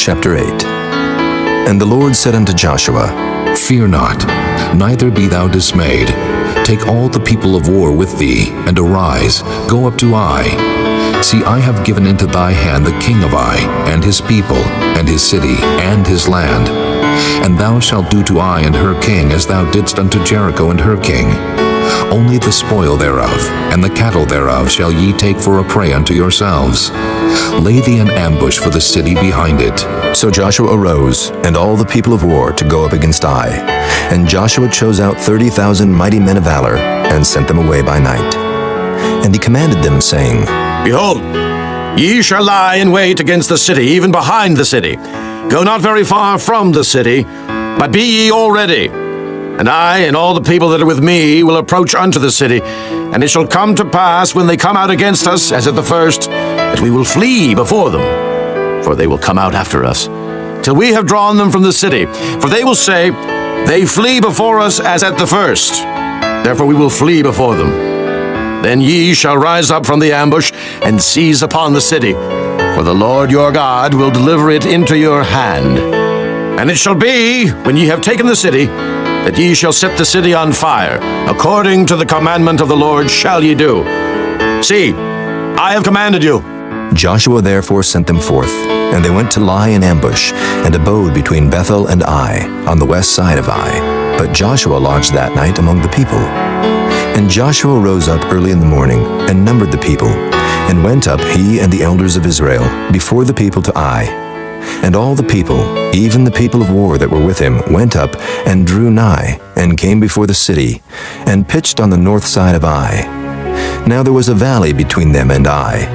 Chapter 8. And the Lord said unto Joshua, Fear not, neither be thou dismayed. Take all the people of war with thee, and arise, go up to Ai. See, I have given into thy hand the king of Ai, and his people, and his city, and his land. And thou shalt do to Ai and her king as thou didst unto Jericho and her king. Only the spoil thereof, and the cattle thereof shall ye take for a prey unto yourselves. Lay thee an ambush for the city behind it. So Joshua arose, and all the people of war, to go up against Ai. And Joshua chose out 30,000 mighty men of valor, and sent them away by night. And he commanded them, saying, Behold, ye shall lie in wait against the city, even behind the city. Go not very far from the city, but be ye all ready. And I and all the people that are with me will approach unto the city. And it shall come to pass, when they come out against us, as at the first, that we will flee before them. For they will come out after us, till we have drawn them from the city. For they will say, They flee before us as at the first. Therefore we will flee before them. Then ye shall rise up from the ambush, and seize upon the city. For the Lord your God will deliver it into your hand. And it shall be, when ye have taken the city, that ye shall set the city on fire. According to the commandment of the Lord shall ye do. See, I have commanded you. Joshua therefore sent them forth, and they went to lie in ambush, and abode between Bethel and Ai, on the west side of Ai. But Joshua lodged that night among the people. And Joshua rose up early in the morning, and numbered the people, and went up, he and the elders of Israel, before the people to Ai. And all the people, even the people of war that were with him, went up, and drew nigh, and came before the city, and pitched on the north side of Ai. Now there was a valley between them and Ai.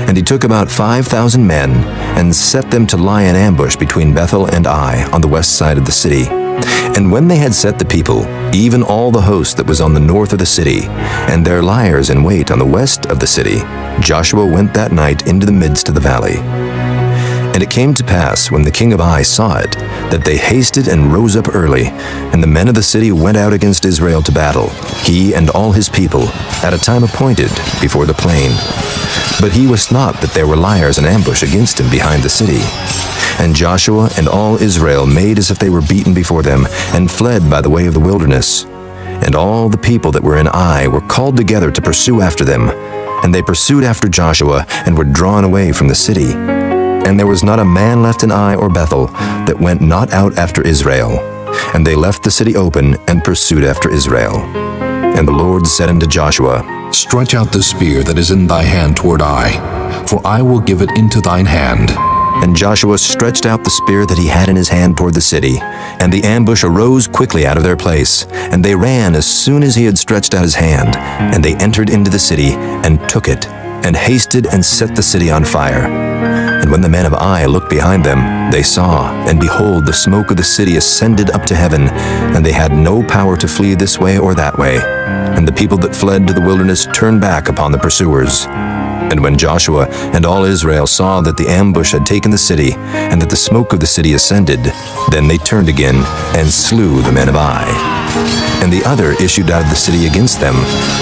And he took about 5,000 men, and set them to lie in ambush between Bethel and Ai, on the west side of the city. And when they had set the people, even all the host that was on the north of the city, and their liers in wait on the west of the city, Joshua went that night into the midst of the valley. And it came to pass, when the king of Ai saw it, that they hasted and rose up early, and the men of the city went out against Israel to battle, he and all his people, at a time appointed, before the plain. But he wist not that there were liers in ambush against him behind the city. And Joshua and all Israel made as if they were beaten before them, and fled by the way of the wilderness. And all the people that were in Ai were called together to pursue after them. And they pursued after Joshua, and were drawn away from the city. And there was not a man left in Ai or Bethel that went not out after Israel. And they left the city open, and pursued after Israel. And the Lord said unto Joshua, Stretch out the spear that is in thy hand toward Ai, for I will give it into thine hand. And Joshua stretched out the spear that he had in his hand toward the city. And the ambush arose quickly out of their place. And they ran as soon as he had stretched out his hand. And they entered into the city, and took it, and hasted and set the city on fire. And when the men of Ai looked behind them, they saw, and behold, the smoke of the city ascended up to heaven, and they had no power to flee this way or that way. And the people that fled to the wilderness turned back upon the pursuers. And when Joshua and all Israel saw that the ambush had taken the city, and that the smoke of the city ascended, then they turned again, and slew the men of Ai. And the other issued out of the city against them.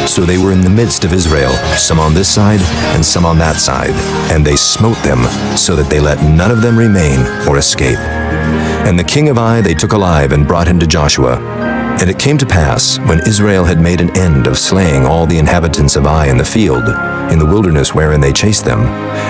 So they were in the midst of Israel, some on this side, and some on that side. And they smote them, so that they let none of them remain or escape. And the king of Ai they took alive, and brought him to Joshua. And it came to pass, when Israel had made an end of slaying all the inhabitants of Ai in the field, in the wilderness wherein they chased them,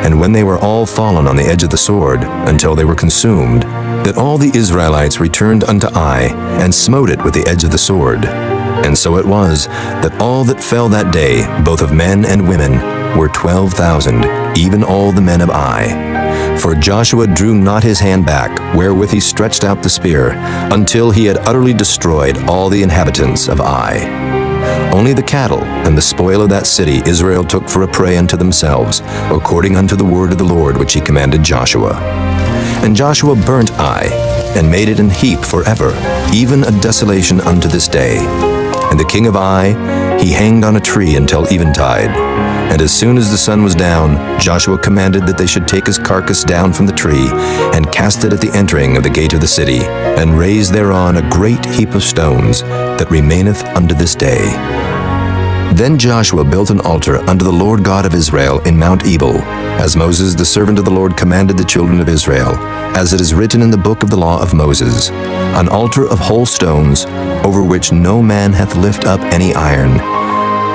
and when they were all fallen on the edge of the sword, until they were consumed, that all the Israelites returned unto Ai, and smote it with the edge of the sword. And so it was, that all that fell that day, both of men and women, were 12,000, even all the men of Ai. For Joshua drew not his hand back, wherewith he stretched out the spear, until he had utterly destroyed all the inhabitants of Ai. Only the cattle and the spoil of that city Israel took for a prey unto themselves, according unto the word of the Lord which he commanded Joshua. And Joshua burnt Ai, and made it an heap forever, even a desolation unto this day. And the king of Ai he hanged on a tree until eventide. And as soon as the sun was down, Joshua commanded that they should take his carcass down from the tree, and cast it at the entering of the gate of the city, and raise thereon a great heap of stones, that remaineth unto this day. Then Joshua built an altar unto the Lord God of Israel in Mount Ebal, as Moses the servant of the Lord commanded the children of Israel, as it is written in the book of the law of Moses, an altar of whole stones, over which no man hath lift up any iron.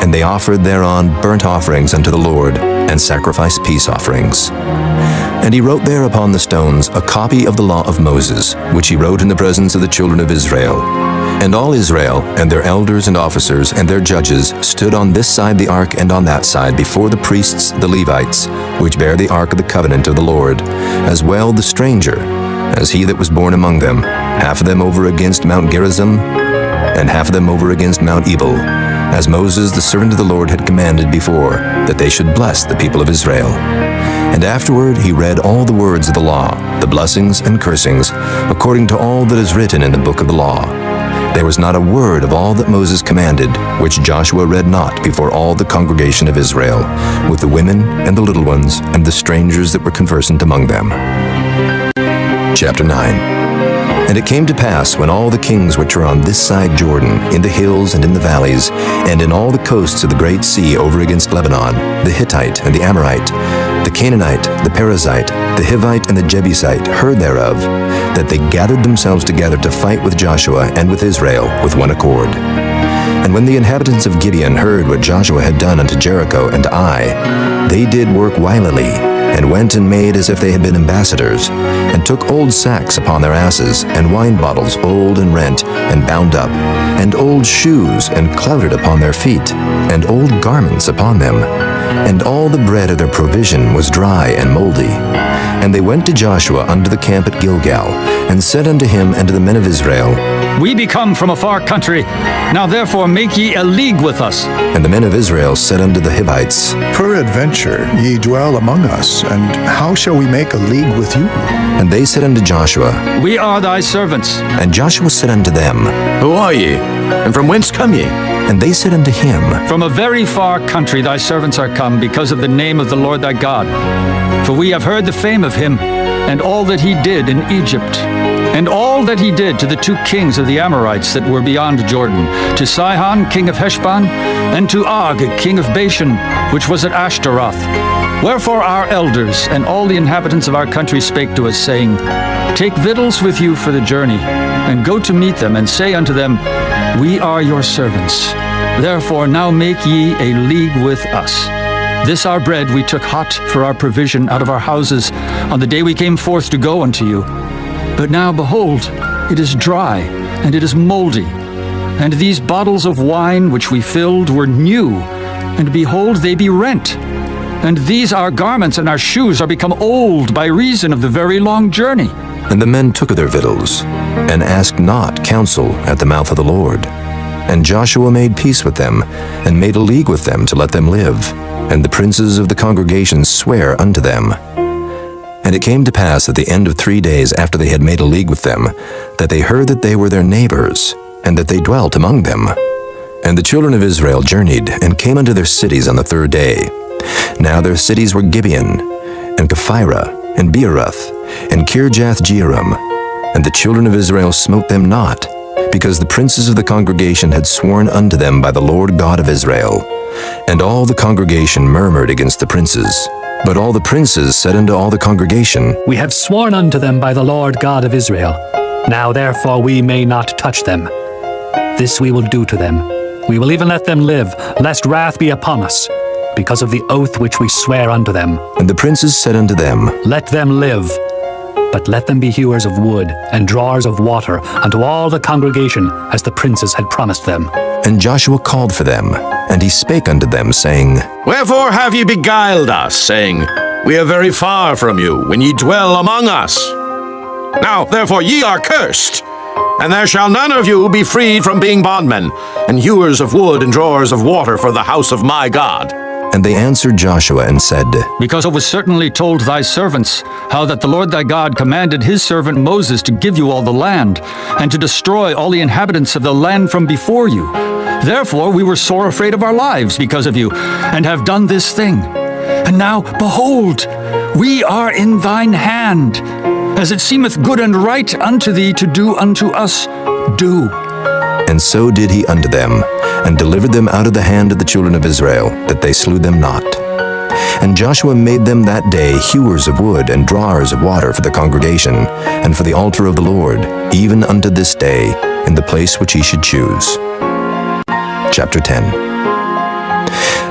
And they offered thereon burnt offerings unto the Lord, and sacrificed peace offerings. And he wrote there upon the stones a copy of the law of Moses, which he wrote in the presence of the children of Israel. And all Israel, and their elders and officers, and their judges, stood on this side the ark and on that side before the priests the Levites, which bear the ark of the covenant of the Lord, as well the stranger, as he that was born among them, half of them over against Mount Gerizim, and half of them over against Mount Ebal, as Moses the servant of the Lord had commanded before, that they should bless the people of Israel. And afterward he read all the words of the law, the blessings and cursings, according to all that is written in the book of the law. There was not a word of all that Moses commanded, which Joshua read not before all the congregation of Israel, with the women and the little ones and the strangers that were conversant among them. Chapter 9. And it came to pass, when all the kings which are on this side Jordan, in the hills and in the valleys, and in all the coasts of the great sea over against Lebanon, the Hittite and the Amorite, the Canaanite, the Perizzite, the Hivite and the Jebusite, heard thereof, that they gathered themselves together to fight with Joshua and with Israel with one accord. And when the inhabitants of Gibeon heard what Joshua had done unto Jericho and Ai, they did work wilily, and went and made as if they had been ambassadors, and took old sacks upon their asses, and wine bottles old and rent, and bound up, and old shoes, and clouted upon their feet, and old garments upon them. And all the bread of their provision was dry and moldy. And they went to Joshua unto the camp at Gilgal, and said unto him and to the men of Israel, We be come from a far country. Now therefore make ye a league with us. And the men of Israel said unto the Hivites, Peradventure ye dwell among us, and how shall we make a league with you? And they said unto Joshua, We are thy servants. And Joshua said unto them, Who are ye? And from whence come ye? And they said unto him, From a very far country thy servants are come, because of the name of the Lord thy God. For we have heard the fame of him, and all that he did in Egypt, and all that he did to the two kings of the Amorites that were beyond Jordan, to Sihon king of Heshbon, and to Og king of Bashan, which was at Ashtaroth. Wherefore our elders and all the inhabitants of our country spake to us, saying, Take victuals with you for the journey, and go to meet them, and say unto them, We are your servants. Therefore now make ye a league with us. This our bread we took hot for our provision out of our houses on the day we came forth to go unto you. But now behold, it is dry, and it is moldy. And these bottles of wine which we filled were new, and behold, they be rent. And these our garments and our shoes are become old by reason of the very long journey. And the men took of their victuals, and asked not counsel at the mouth of the Lord. And Joshua made peace with them, and made a league with them to let them live. And the princes of the congregation sware unto them. And it came to pass at the end of 3 days after they had made a league with them, that they heard that they were their neighbors, and that they dwelt among them. And the children of Israel journeyed, and came unto their cities on the 3rd day. Now their cities were Gibeon, and Kephirah, and Beeroth, and Kirjath-jearim. And the children of Israel smote them not, because the princes of the congregation had sworn unto them by the Lord God of Israel. And all the congregation murmured against the princes. But all the princes said unto all the congregation, We have sworn unto them by the Lord God of Israel. Now therefore we may not touch them. This we will do to them. We will even let them live, lest wrath be upon us, because of the oath which we swear unto them. And the princes said unto them, Let them live, but let them be hewers of wood and drawers of water unto all the congregation, as the princes had promised them. And Joshua called for them, and he spake unto them, saying, Wherefore have ye beguiled us, saying, We are very far from you, when ye dwell among us? Now therefore ye are cursed, and there shall none of you be freed from being bondmen, and hewers of wood and drawers of water for the house of my God. And they answered Joshua and said, Because it was certainly told thy servants, how that the Lord thy God commanded his servant Moses to give you all the land, and to destroy all the inhabitants of the land from before you. Therefore we were sore afraid of our lives because of you, and have done this thing. And now, behold, we are in thine hand. As it seemeth good and right unto thee to do unto us, do. and so did he unto them, and delivered them out of the hand of the children of Israel, that they slew them not. And Joshua made them that day hewers of wood and drawers of water for the congregation, and for the altar of the Lord, even unto this day, in the place which he should choose. Chapter 10.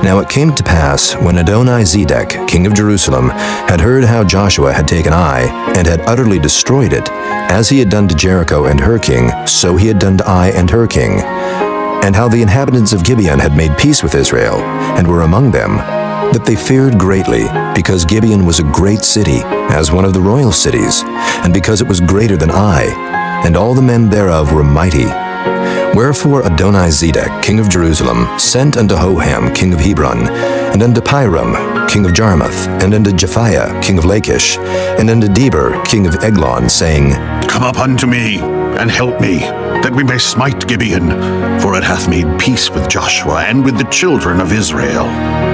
Now it came to pass, when Adoni-Zedek, king of Jerusalem, had heard how Joshua had taken Ai, and had utterly destroyed it, as he had done to Jericho and her king, so he had done to Ai and her king, and how the inhabitants of Gibeon had made peace with Israel, and were among them, that they feared greatly, because Gibeon was a great city, as one of the royal cities, and because it was greater than Ai, and all the men thereof were mighty. Wherefore Adoni-Zedek, king of Jerusalem, sent unto Hoham, king of Hebron, and unto Piram, king of Jarmuth, and unto Japhiah, king of Lachish, and unto Deber, king of Eglon, saying, Come up unto me, and help me, that we may smite Gibeon, for it hath made peace with Joshua and with the children of Israel.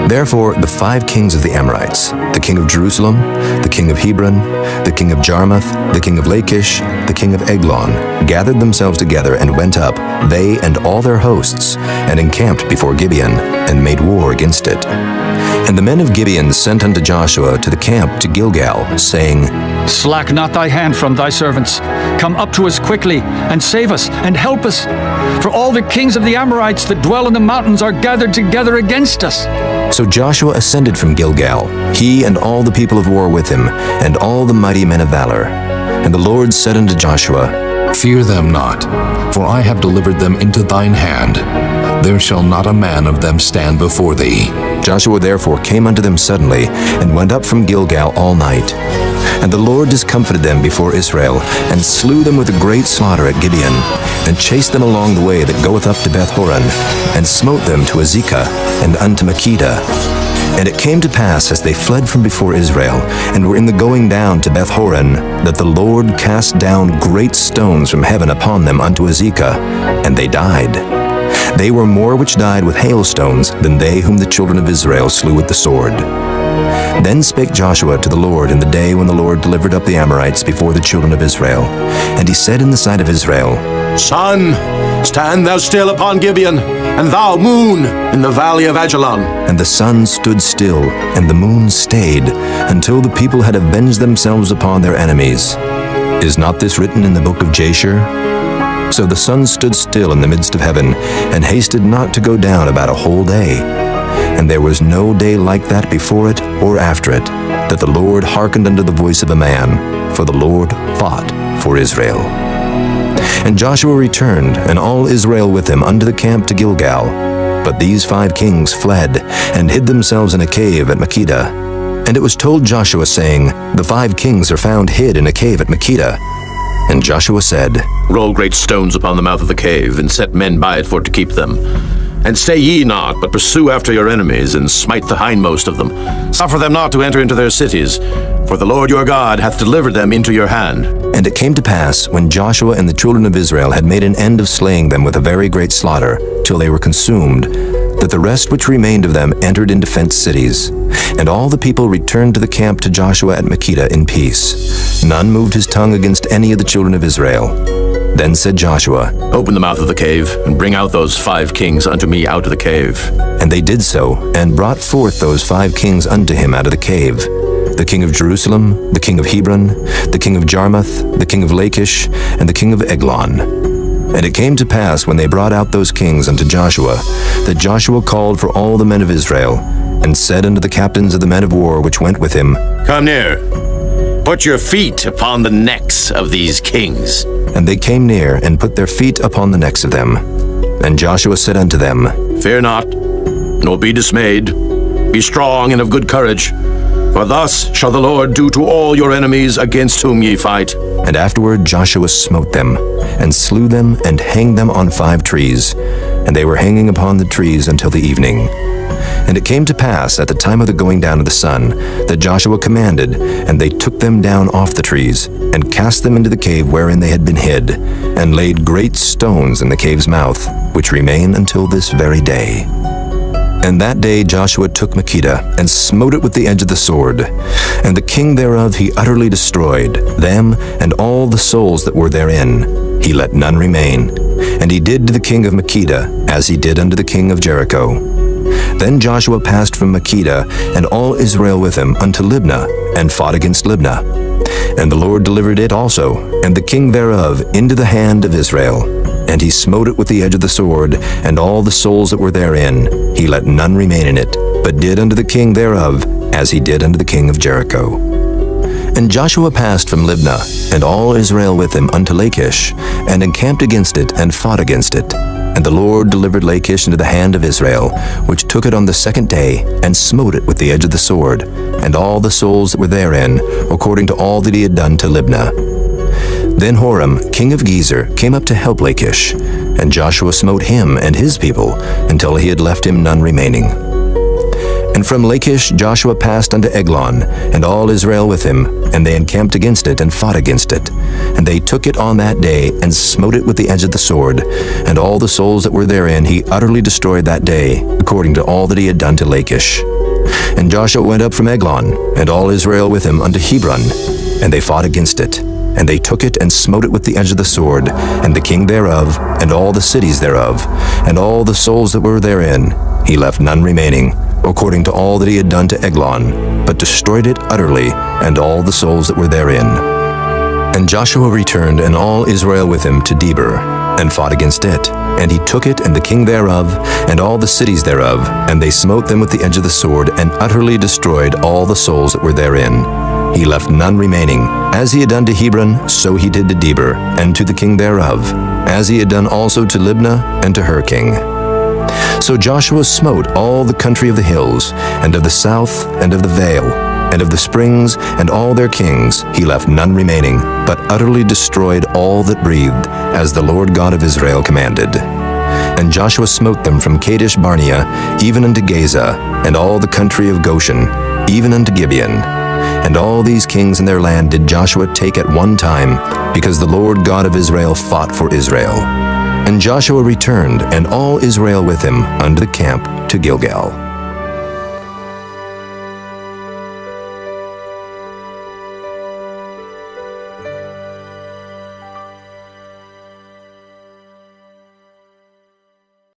Therefore the 5 kings of the Amorites, the king of Jerusalem, the king of Hebron, the king of Jarmuth, the king of Lachish, the king of Eglon, gathered themselves together and went up, they and all their hosts, and encamped before Gibeon, and made war against it. And the men of Gibeon sent unto Joshua to the camp to Gilgal, saying, Slack not thy hand from thy servants. Come up to us quickly, and save us, and help us. For all the kings of the Amorites that dwell in the mountains are gathered together against us. So Joshua ascended from Gilgal, he and all the people of war with him, and all the mighty men of valor. And the Lord said unto Joshua, Fear them not, for I have delivered them into thine hand. There shall not a man of them stand before thee. Joshua therefore came unto them suddenly, and went up from Gilgal all night. And the Lord discomfited them before Israel, and slew them with a great slaughter at Gibeon, and chased them along the way that goeth up to Beth-horon, and smote them to Azekah, and unto Makkedah. And it came to pass, as they fled from before Israel, and were in the going down to Beth-horon, that the Lord cast down great stones from heaven upon them unto Azekah, and they died. They were more which died with hailstones than they whom the children of Israel slew with the sword. Then spake Joshua to the Lord in the day when the Lord delivered up the Amorites before the children of Israel. And he said in the sight of Israel, Sun, stand thou still upon Gibeon, and thou, moon, in the valley of Ajalon. And the sun stood still, and the moon stayed, until the people had avenged themselves upon their enemies. Is not this written in the book of Jasher? So the sun stood still in the midst of heaven, and hasted not to go down about a whole day. And there was no day like that before it or after it, that the Lord hearkened unto the voice of a man, for the Lord fought for Israel. And Joshua returned, and all Israel with him, unto the camp to Gilgal. But these 5 kings fled, and hid themselves in a cave at Makkedah. And it was told Joshua, saying, The 5 kings are found hid in a cave at Makkedah. And Joshua said, Roll great stones upon the mouth of the cave, and set men by it for to keep them. And stay ye not, but pursue after your enemies, and smite the hindmost of them. Suffer them not to enter into their cities, for the Lord your God hath delivered them into your hand. And it came to pass, when Joshua and the children of Israel had made an end of slaying them with a very great slaughter, till they were consumed, that the rest which remained of them entered into fenced cities. And all the people returned to the camp to Joshua at Makkedah in peace. None moved his tongue against any of the children of Israel. Then said Joshua, Open the mouth of the cave, and bring out those 5 kings unto me out of the cave. And they did so, and brought forth those 5 kings unto him out of the cave, the king of Jerusalem, the king of Hebron, the king of Jarmuth, the king of Lachish, and the king of Eglon. And it came to pass, when they brought out those kings unto Joshua, that Joshua called for all the men of Israel, and said unto the captains of the men of war which went with him, Come near. Put your feet upon the necks of these kings. And they came near, and put their feet upon the necks of them. And Joshua said unto them, Fear not, nor be dismayed. Be strong and of good courage. For thus shall the Lord do to all your enemies against whom ye fight. And afterward Joshua smote them, and slew them, and hanged them on 5 trees. And they were hanging upon the trees until the evening. And it came to pass at the time of the going down of the sun, that Joshua commanded, and they took them down off the trees, and cast them into the cave wherein they had been hid, and laid great stones in the cave's mouth, which remain until this very day. And that day Joshua took Makkedah, and smote it with the edge of the sword. And the king thereof he utterly destroyed, them and all the souls that were therein. He let none remain. And he did to the king of Makkedah as he did unto the king of Jericho. Then Joshua passed from Makkedah, and all Israel with him, unto Libnah, and fought against Libnah. And the Lord delivered it also, and the king thereof, into the hand of Israel. And he smote it with the edge of the sword, and all the souls that were therein. He let none remain in it, but did unto the king thereof, as he did unto the king of Jericho. And Joshua passed from Libnah, and all Israel with him, unto Lachish, and encamped against it, and fought against it. And the Lord delivered Lachish into the hand of Israel, which took it on the second day, and smote it with the edge of the sword, and all the souls that were therein, according to all that he had done to Libnah. Then Horam, king of Gezer, came up to help Lachish, and Joshua smote him and his people, until he had left him none remaining. And from Lachish Joshua passed unto Eglon, and all Israel with him, and they encamped against it, and fought against it. And they took it on that day, and smote it with the edge of the sword, and all the souls that were therein he utterly destroyed that day, according to all that he had done to Lachish. And Joshua went up from Eglon, and all Israel with him, unto Hebron, and they fought against it. And they took it, and smote it with the edge of the sword, and the king thereof, and all the cities thereof, and all the souls that were therein. He left none remaining, according to all that he had done to Eglon, but destroyed it utterly, and all the souls that were therein. And Joshua returned, and all Israel with him, to Debir, and fought against it. And he took it, and the king thereof, and all the cities thereof, and they smote them with the edge of the sword, and utterly destroyed all the souls that were therein. He left none remaining. As he had done to Hebron, so he did to Debir, and to the king thereof, as he had done also to Libnah, and to her king. So Joshua smote all the country of the hills, and of the south, and of the vale, and of the springs, and all their kings. He left none remaining, but utterly destroyed all that breathed, as the Lord God of Israel commanded. And Joshua smote them from Kadesh Barnea, even unto Gaza, and all the country of Goshen, even unto Gibeon. And all these kings in their land did Joshua take at one time, because the Lord God of Israel fought for Israel. And Joshua returned, and all Israel with him, unto the camp to Gilgal.